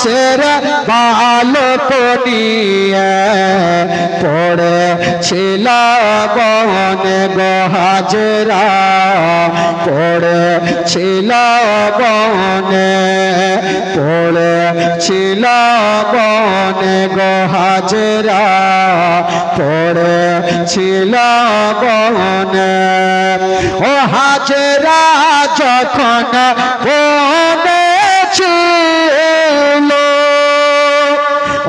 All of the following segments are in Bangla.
বাঁশের বালক নিয়ে পড়েছিল বনে গো হাজরা, পড়েছিল বনে, পড়েছিল বনে গো হাজরা, পড়েছিল বনে। ও হাজরা যখন বনে ছিল,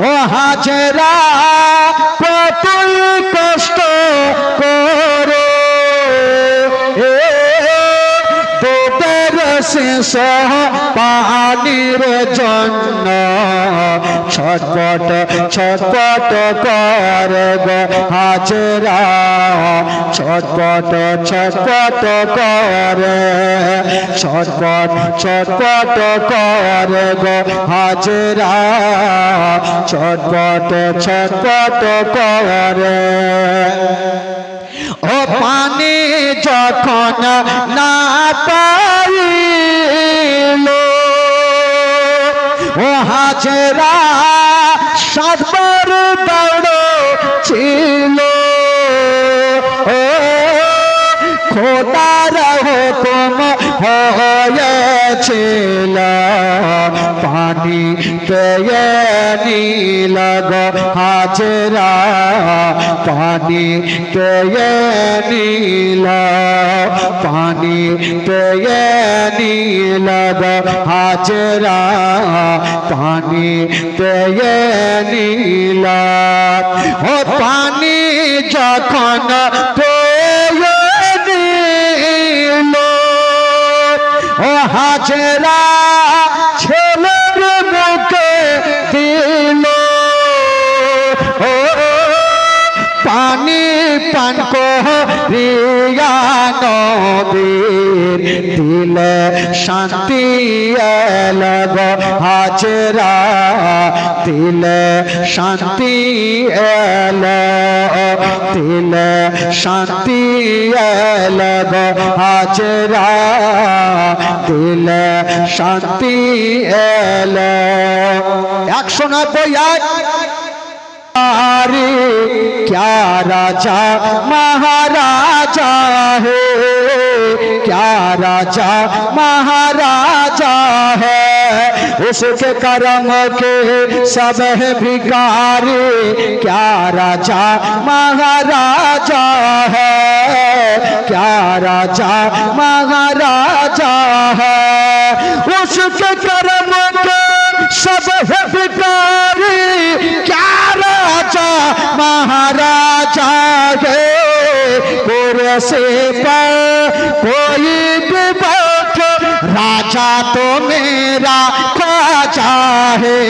ও হাজরা কতই কষ্ট করে দুধের শেষ পানির জন্য ছটপট ছটপট করে গো হাজরা, ছটপট ছটপট করে, ছটপট ছটপট করে গো হাজরা, ছটপট ছটপট করে। ও পানি যখন না পাইল, ও হাজরা সাতবার দৌড়ছিল, ও খোদার হুকুম হয়েছিল পানি পেয়ে নিল গো হাজরা, পানি পেয়ে নিল, পানি পেয়ে নিল গো হাজরা, পানি পেয়ে নিল। ও পানি যখন পেয়ে নিল, ও হাজরা ছেলের মুখে দিল, ও পানি পান করিয়া নবীর দিলে শান্তি এল গো হাজরা, দিলে শান্তি এল, দিলে শান্তি এল গো হাজরা, দিলে শান্তি এল। 190 क्या राजा महाराजा है, क्या राजा महाराजा है, उसके करम के सब है भिखारी, क्या राजा महाराजा है, क्या राजा महाराजा है, उसके करम के सब है भिखारी, क्या राजा महाराजा है। कुर्सी पर कोई भी बैठे राजा तो मेरा ख्वाजा है।